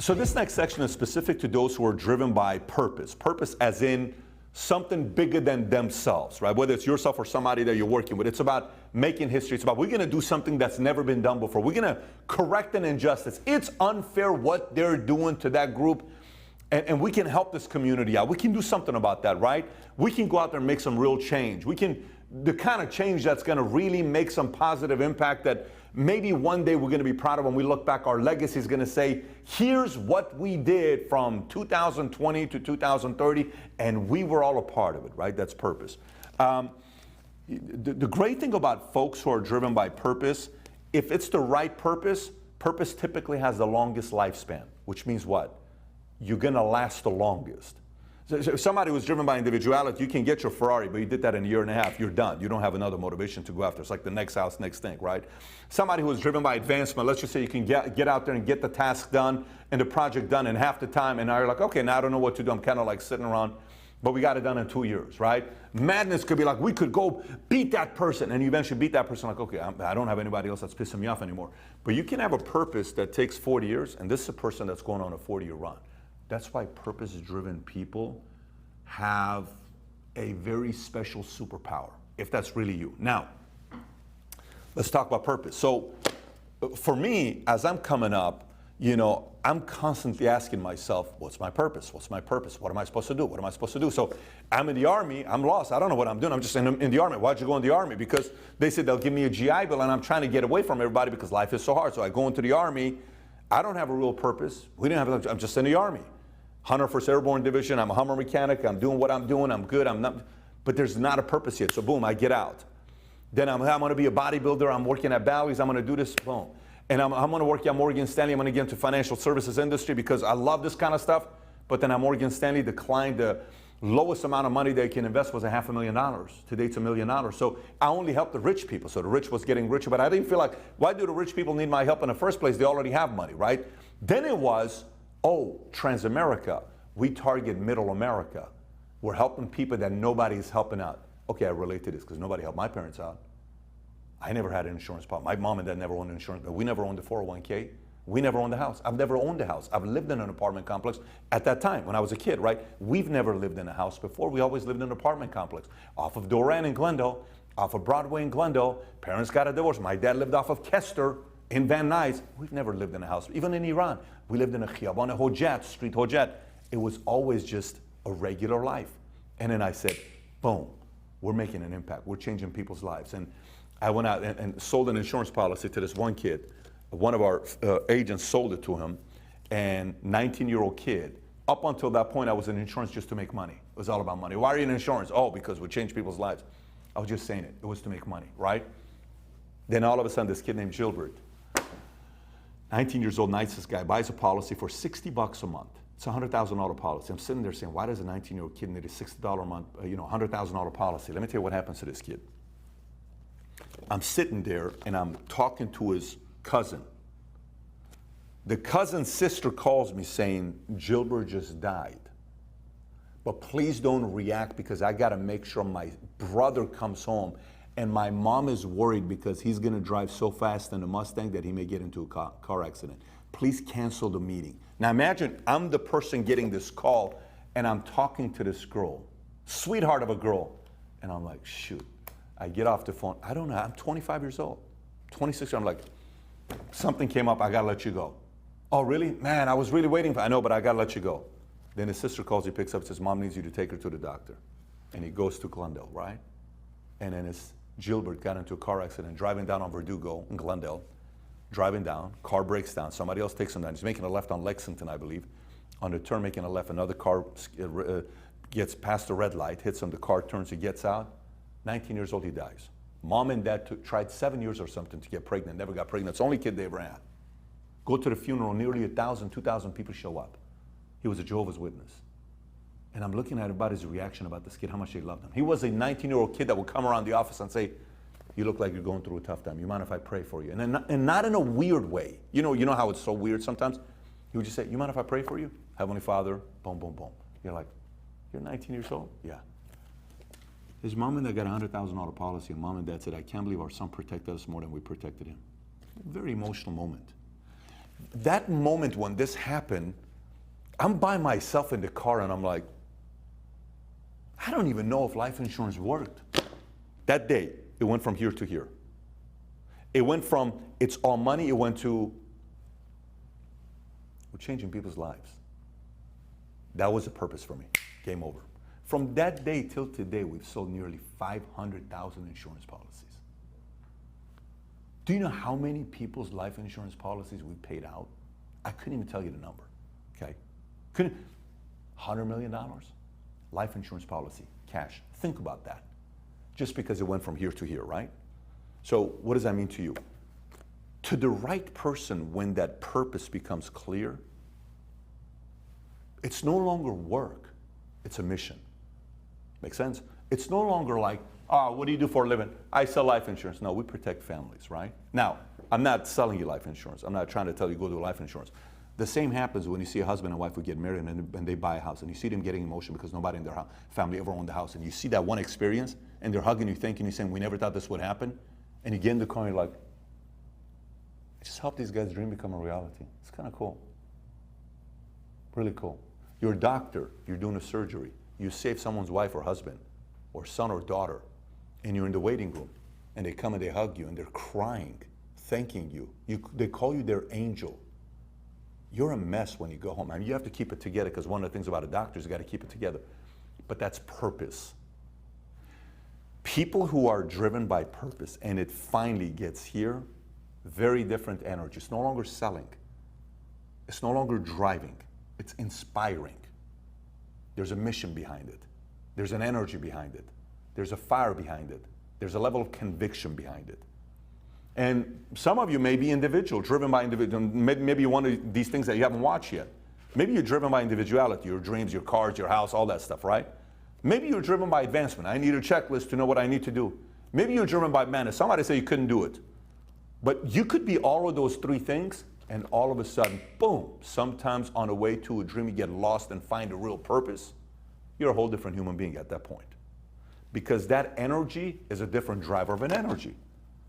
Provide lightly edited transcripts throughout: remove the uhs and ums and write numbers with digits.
So this next section is specific to those who are driven by purpose. Purpose as in something bigger than themselves, right? Whether it's yourself or somebody that you're working with. It's about making history. It's about we're going to do something that's never been done before. We're going to correct an injustice. It's unfair what they're doing to that group. And we can help this community out. We can do something about that, right? We can go out there and make some real change. We can, the kind of change that's going to really make some positive impact that maybe one day we're going to be proud of. When we look back, our legacy is going to say, here's what we did from 2020 to 2030, and we were all a part of it, right? That's purpose. The great thing about folks who are driven by purpose, if it's the right purpose, purpose typically has the longest lifespan, which means what? You're going to last the longest. So somebody who's driven by individuality, you can get your Ferrari, but you did that in a year and a half, you're done. You don't have another motivation to go after. It's like the next house, next thing, right? Somebody who is driven by advancement, let's just say you can get out there and get the task done and the project done in half the time, and now you're like, okay, now I don't know what to do. I'm kind of like sitting around, but we got it done in 2 years, right? Madness could be like, we could go beat that person, and you eventually beat that person, like, okay, I don't have anybody else that's pissing me off anymore. But you can have a purpose that takes 40 years, and this is a person that's going on a 40-year run. That's why purpose-driven people have a very special superpower, if that's really you. Now, let's talk about purpose. So for me, as I'm coming up, you know, I'm constantly asking myself, what's my purpose? What's my purpose? What am I supposed to do? What am I supposed to do? So I'm in the Army. I'm lost. I don't know what I'm doing. I'm just in the Army. Why'd you go in the Army? Because they said they'll give me a GI Bill, and I'm trying to get away from everybody because life is so hard. So I go into the Army. I don't have a real purpose. We didn't have. I'm just in the Army. 101st Airborne Division, I'm a Hummer mechanic, I'm doing what I'm doing, I'm good, I'm not, but there's not a purpose yet, so boom, I get out. Then I'm going to be a bodybuilder, I'm working at Bally's, I'm going to do this, boom. And I'm going to work at Morgan Stanley, I'm going to get into financial services industry because I love this kind of stuff, but then at Morgan Stanley declined the lowest amount of money they can invest was $500,000. Today it's $1 million. So I only help the rich people, so the rich was getting richer, but I didn't feel like, why do the rich people need my help in the first place? They already have money, right? Then it was, oh, Transamerica, we target middle America. We're helping people that nobody's helping out. Okay, I relate to this because nobody helped my parents out. I never had an insurance policy. My mom and dad never owned insurance. We never owned a 401k. We never owned a house. I've never owned a house. I've lived in an apartment complex at that time when I was a kid, right? We've never lived in a house before. We always lived in an apartment complex. Off of Doran in Glendale, off of Broadway in Glendale. Parents got a divorce. My dad lived off of Kester in Van Nuys. We've never lived in a house. Even in Iran, we lived in a Khiyabana Hojat, Street Hojat. It was always just a regular life. And then I said, boom, we're making an impact. We're changing people's lives. And I went out and sold an insurance policy to this one kid. One of our agents sold it to him. And 19-year-old kid, up until that point, I was in insurance just to make money. It was all about money. Why are you in insurance? Oh, because we change people's lives. I was just saying it. It was to make money, right? Then all of a sudden, this kid named Gilbert, 19 years old, nicest guy, buys a policy for $60 a month. It's a $100,000 policy. I'm sitting there saying, why does a 19-year-old kid need a $60 a month, $100,000 policy? Let me tell you what happens to this kid. I'm sitting there and I'm talking to his cousin. The cousin's sister calls me saying, Gilbert just died. But please don't react because I got to make sure my brother comes home. And my mom is worried because he's going to drive so fast in a Mustang that he may get into a car accident. Please cancel the meeting. Now imagine I'm the person getting this call and I'm talking to this girl, sweetheart of a girl. And I'm like, shoot, I get off the phone. I don't know, I'm 25 years old, 26, I'm like, something came up, I gotta let you go. Oh really? Man, I was really waiting for, I know, but I gotta let you go. Then his sister calls, he picks up, says, Mom needs you to take her to the doctor. And he goes to Glendale, right? And then his Gilbert got into a car accident driving down on Verdugo in Glendale. Driving down, car breaks down, somebody else takes him down. He's making a left on Lexington, I believe. On the turn, making a left, another car gets past the red light, hits him, the car turns, he gets out. 19 years old, he dies. Mom and dad tried 7 years or something to get pregnant, never got pregnant. It's the only kid they ever had. Go to the funeral, nearly 1,000, 2,000 people show up. He was a Jehovah's Witness. And I'm looking at about his reaction about this kid, how much they loved him. He was a 19-year-old kid that would come around the office and say, you look like you're going through a tough time. You mind if I pray for you? And not in a weird way. You know how it's so weird sometimes? He would just say, you mind if I pray for you? Heavenly Father, boom, boom, boom. You're like, you're 19 years old? Yeah. His mom and dad got a $100,000 policy, and mom and dad said, I can't believe our son protected us more than we protected him. Very emotional moment. That moment when this happened, I'm by myself in the car and I'm like, I don't even know if life insurance worked. That day, it went from here to here. It went from it's all money, it went to we're changing people's lives. That was a purpose for me. Game over. From that day till today, we've sold nearly 500,000 insurance policies. Do you know how many people's life insurance policies we paid out? I couldn't even tell you the number, okay? $100 million life insurance policy, cash. Think about that. Just because it went from here to here, right? So what does that mean to you? To the right person, when that purpose becomes clear, it's no longer work, it's a mission. Make sense? It's no longer like, what do you do for a living? I sell life insurance. No, we protect families, right? Now, I'm not selling you life insurance. I'm not trying to tell you go do life insurance. The same happens when you see a husband and wife who get married and they buy a house, and you see them getting emotional because nobody in their family ever owned the house, and you see that one experience, and they're hugging you, thanking you, saying, we never thought this would happen, and you get in the car and you're like, I just helped these guys' dream become a reality. It's kind of cool. Really cool. You're a doctor, you're doing a surgery, you save someone's wife or husband, or son or daughter, and you're in the waiting room, and they come and they hug you, and they're crying, thanking you. They call you their angel. You're a mess when you go home. I mean, you have to keep it together, because one of the things about a doctor is you got to keep it together. But that's purpose. People who are driven by purpose, and it finally gets here, very different energy. It's no longer selling. It's no longer driving. It's inspiring. There's a mission behind it. There's an energy behind it. There's a fire behind it. There's a level of conviction behind it. And some of you may be individual, driven by individual. Maybe one of these things that you haven't watched yet. Maybe you're driven by individuality, your dreams, your cars, your house, all that stuff, right? Maybe you're driven by advancement. I need a checklist to know what I need to do. Maybe you're driven by madness. Somebody say you couldn't do it. But you could be all of those three things, and all of a sudden, boom, sometimes on the way to a dream, you get lost and find a real purpose. You're a whole different human being at that point. Because that energy is a different driver of an energy.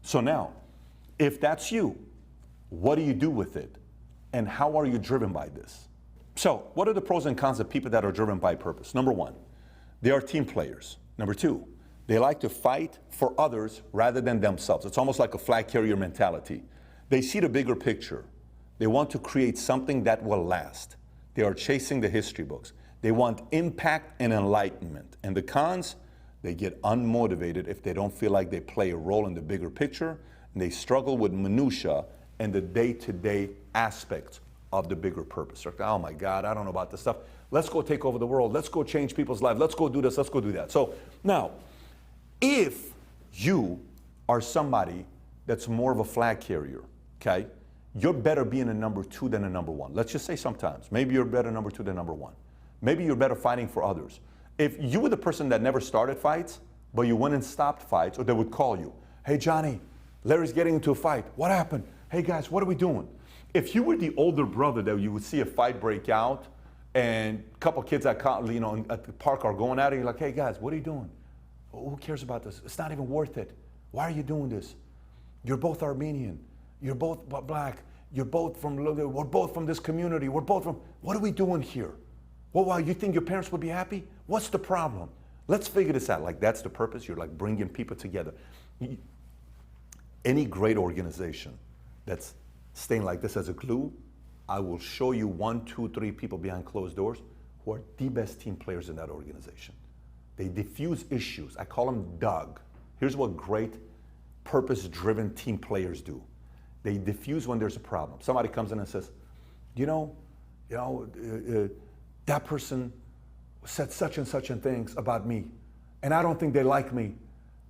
So now, if that's you, what do you do with it? And how are you driven by this? So, what are the pros and cons of people that are driven by purpose? Number one, they are team players. Number two, they like to fight for others rather than themselves. It's almost like a flag carrier mentality. They see the bigger picture. They want to create something that will last. They are chasing the history books. They want impact and enlightenment. And the cons, they get unmotivated if they don't feel like they play a role in the bigger picture, and they struggle with minutia and the day-to-day aspects of the bigger purpose. Like, oh my God, I don't know about this stuff. Let's go take over the world. Let's go change people's lives. Let's go do this. Let's go do that. So now, if you are somebody that's more of a flag carrier, okay, you're better being a number two than a number one. Let's just say sometimes. Maybe you're better number two than number one. Maybe you're better fighting for others. If you were the person that never started fights, but you went and stopped fights, or they would call you, hey Johnny, Larry's getting into a fight. What happened? Hey guys, what are we doing? If you were the older brother that you would see a fight break out, and a couple kids at the park are going at it, you're like, hey guys, what are you doing? Who cares about this? It's not even worth it. Why are you doing this? You're both Armenian. You're both black. We're both from this community. We're both from, what are we doing here? Well, why, you think your parents would be happy? What's the problem? Let's figure this out. Like, that's the purpose. You're like bringing people together. Any great organization that's staying like this as a glue, I will show you 1, 2, 3 people behind closed doors who are the best team players in that organization. They diffuse issues. I call them Doug. Here's what great purpose-driven team players do. They diffuse when there's a problem. Somebody comes in and says, that person said such and such and things about me, and I don't think they like me,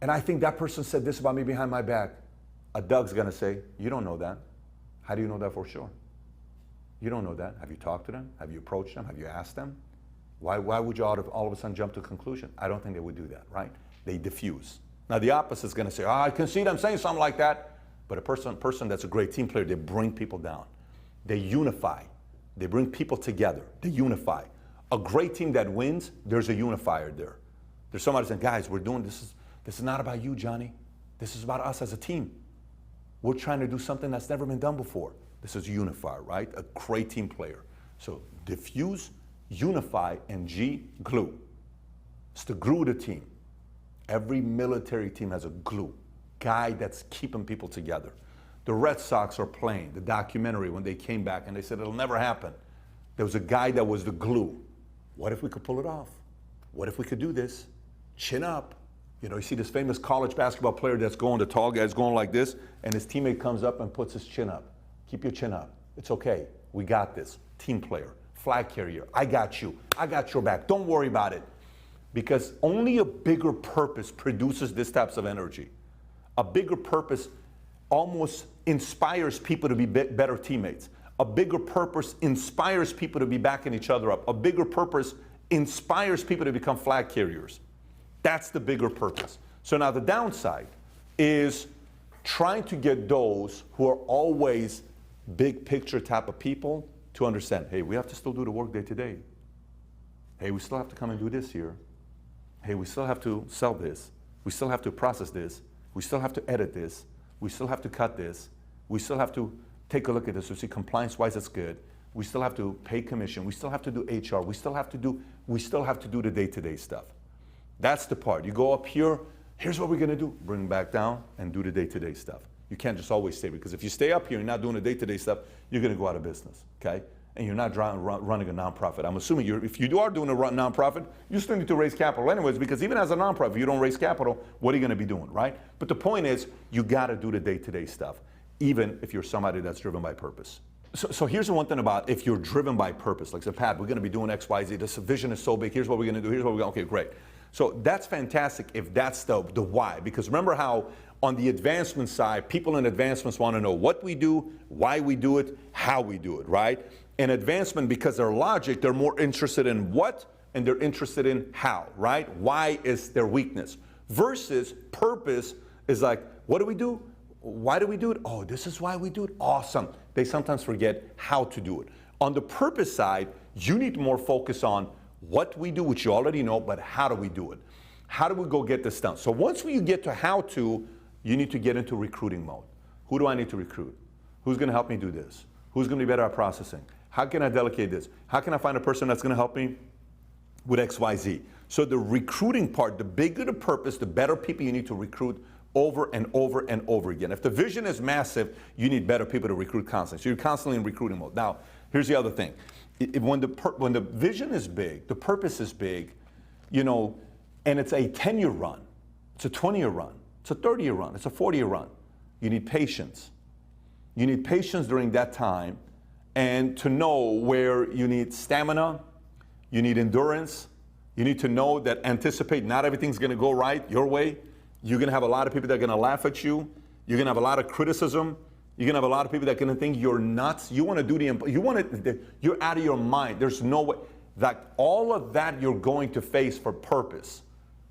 and I think that person said this about me behind my back. A Doug's gonna say, you don't know that. How do you know that for sure? You don't know that. Have you talked to them? Have you approached them? Have you asked them? Why would you all of a sudden jump to a conclusion? I don't think they would do that, right? They diffuse. Now the opposite is gonna say, I can see them saying something like that. But a person that's a great team player, they bring people down. They unify. They bring people together. They unify. A great team that wins, there's a unifier there. There's somebody saying, guys, we're doing this. This is not about you, Johnny. This is about us as a team. We're trying to do something that's never been done before. This is unify, right? A great team player. So diffuse, unify, and G, glue. It's the glue of the team. Every military team has a glue, guy that's keeping people together. The Red Sox are playing the documentary when they came back and they said it'll never happen. There was a guy that was the glue. What if we could pull it off? What if we could do this? Chin up. You know, you see this famous college basketball player that's going, the tall guy's going like this, and his teammate comes up and puts his chin up. Keep your chin up. It's okay. We got this. Team player, flag carrier. I got you. I got your back. Don't worry about it. Because only a bigger purpose produces this types of energy. A bigger purpose almost inspires people to be better teammates. A bigger purpose inspires people to be backing each other up. A bigger purpose inspires people to become flag carriers. That's the bigger purpose. So now the downside is trying to get those who are always big picture type of people to understand, hey, we have to still do the work day to day. Hey, we still have to come and do this here. Hey, we still have to sell this. We still have to process this. We still have to edit this. We still have to cut this. We still have to take a look at this to see compliance-wise it's good. We still have to pay commission. We still have to do HR. We still have to do the day-to-day stuff. That's the part. You go up here, here's what we're going to do. Bring back down and do the day-to-day stuff. You can't just always stay, because if you stay up here and not doing the day-to-day stuff, you're going to go out of business, okay? And you're not running a nonprofit. I'm assuming if you are doing a nonprofit, you still need to raise capital anyways, because even as a nonprofit, if you don't raise capital, what are you going to be doing, right? But the point is, you got to do the day-to-day stuff, even if you're somebody that's driven by purpose. So here's the one thing about if you're driven by purpose, like I said, Pat, we're going to be doing X, Y, Z. This vision is so big. Here's what we're going to do. Here's what we're going to, okay, great. So that's fantastic if that's the why, because remember how on the advancement side, people in advancements want to know what we do, why we do it, how we do it, right? In advancement, because they're logic, they're more interested in what and they're interested in how, right? Why is their weakness. Versus purpose is like, what do we do? Why do we do it? Oh, this is why we do it. Awesome. They sometimes forget how to do it. On the purpose side, you need more focus on what we do, which you already know, but how do we do it? How do we go get this done? So once you get to how to, you need to get into recruiting mode. Who do I need to recruit? Who's going to help me do this? Who's going to be better at processing? How can I delegate this? How can I find a person that's going to help me with X, Y, Z? So the recruiting part, the bigger the purpose, the better people you need to recruit over and over and over again. If the vision is massive, you need better people to recruit constantly. So you're constantly in recruiting mode. Now, here's the other thing. When the vision is big, the purpose is big, you know, and it's a 10-year run, it's a 20-year run, it's a 30-year run, it's a 40-year run. You need patience. You need patience during that time, and to know where you need stamina, you need endurance, you need to know that anticipate not everything's going to go right your way. You're going to have a lot of people that are going to laugh at you. You're going to have a lot of criticism. You're going to have a lot of people that are going to think you're nuts. You want to do you're out of your mind. There's no way. Like all of that you're going to face for purpose.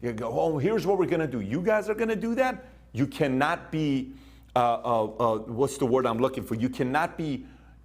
You go, oh, here's what we're going to do. You guys are going to do that? You cannot be, what's the word I'm looking for? You cannot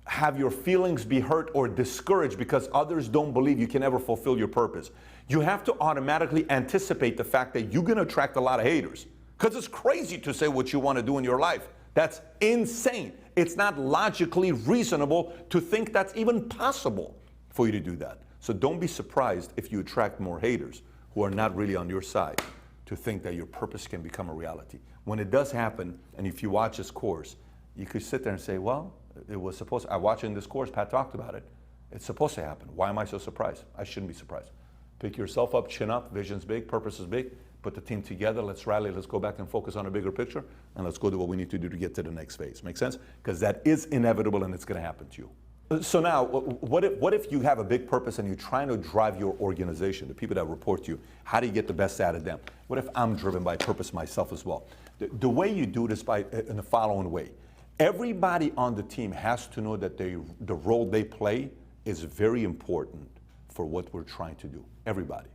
have your feelings be hurt or discouraged because others don't believe you can ever fulfill your purpose. You have to automatically anticipate the fact that you're going to attract a lot of haters, because it's crazy to say what you want to do in your life. That's insane. It's not logically reasonable to think that's even possible for you to do that. So don't be surprised if you attract more haters who are not really on your side to think that your purpose can become a reality. When it does happen, and if you watch this course, you could sit there and say, well, it was supposed to, I watched in this course, Pat talked about it. It's supposed to happen. Why am I so surprised? I shouldn't be surprised. Pick yourself up, chin up, vision's big, purpose is big. Put the team together, let's rally, let's go back and focus on a bigger picture, and let's go do what we need to do to get to the next phase. Make sense? Because that is inevitable and it's going to happen to you. So now, what if you have a big purpose and you're trying to drive your organization, the people that report to you, how do you get the best out of them? What if I'm driven by purpose myself as well? The way you do this in the following way. Everybody on the team has to know that the role they play is very important for what we're trying to do. Everybody.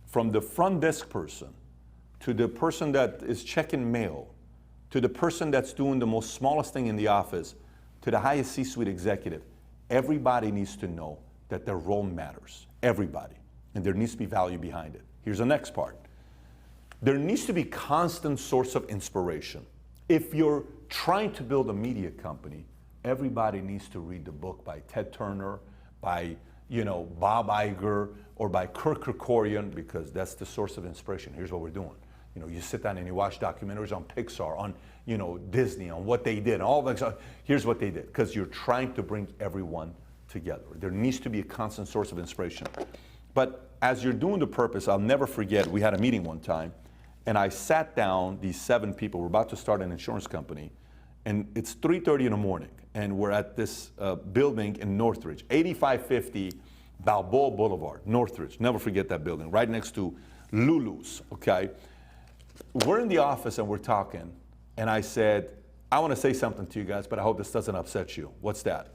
From the front desk person, to the person that is checking mail, to the person that's doing the most smallest thing in the office, to the highest C-suite executive, everybody needs to know that their role matters. Everybody. And there needs to be value behind it. Here's the next part. There needs to be constant source of inspiration. If you're trying to build a media company everybody needs to read the book by Ted Turner, by Bob Iger, or by Kirk Kerkorian, because that's the source of inspiration. Here's what we're doing. You sit down and you watch documentaries on Pixar, on Disney, on what they did, all that stuff. Here's what they did, because you're trying to bring everyone together. There needs to be a constant source of inspiration. But as you're doing the purpose, I'll never forget, we had a meeting one time, and I sat down, these 7 people, we're about to start an insurance company, and it's 3:30 in the morning, and we're at this building in Northridge, 8550 Balboa Boulevard, Northridge. Never forget that building, right next to Lulu's, okay? We're in the office and we're talking, and I said, I want to say something to you guys, but I hope this doesn't upset you. What's that?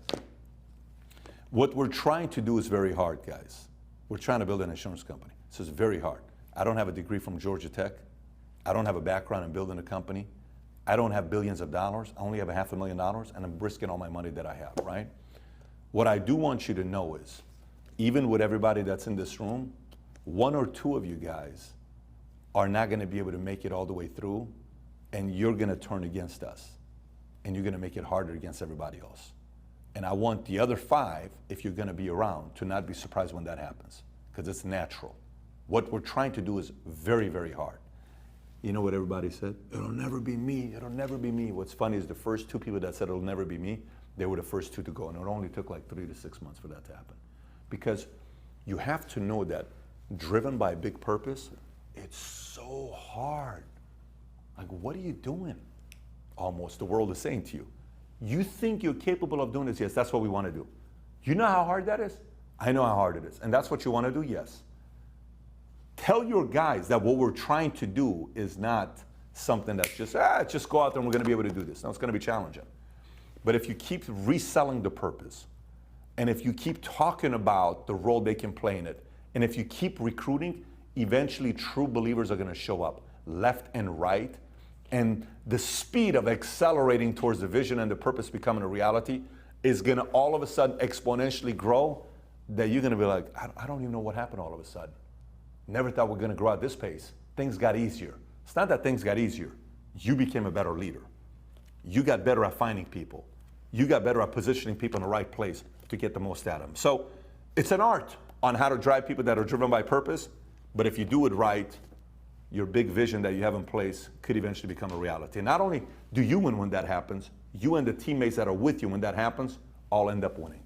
What we're trying to do is very hard, guys. We're trying to build an insurance company. So it's very hard. I don't have a degree from Georgia Tech. I don't have a background in building a company. I don't have billions of dollars. I only have $500,000, and I'm risking all my money that I have, right? What I do want you to know is, even with everybody that's in this room, 1 or 2 of you guys are not going to be able to make it all the way through, and you're going to turn against us, and you're going to make it harder against everybody else. And I want the other 5, if you're going to be around, to not be surprised when that happens, because it's natural. What we're trying to do is very, very hard. You know what everybody said? It'll never be me. It'll never be me. What's funny is the first 2 people that said it'll never be me, they were the first 2 to go, and it only took like 3 to 6 months for that to happen. Because you have to know that driven by a big purpose, it's so hard. Like, what are you doing? Almost the world is saying to you. You think you're capable of doing this? Yes, that's what we want to do. You know how hard that is? I know how hard it is. And that's what you want to do? Yes. Tell your guys that what we're trying to do is not something that's just go out there and we're going to be able to do this. No, it's going to be challenging. But if you keep reselling the purpose, and if you keep talking about the role they can play in it, and if you keep recruiting, eventually true believers are going to show up left and right. And the speed of accelerating towards the vision and the purpose becoming a reality is going to all of a sudden exponentially grow, that you're going to be like, I don't even know what happened all of a sudden. Never thought we're going to grow at this pace. Things got easier. It's not that things got easier. You became a better leader. You got better at finding people. You got better at positioning people in the right place to get the most out of them. So it's an art on how to drive people that are driven by purpose. But if you do it right, your big vision that you have in place could eventually become a reality. And not only do you win when that happens, you and the teammates that are with you when that happens all end up winning.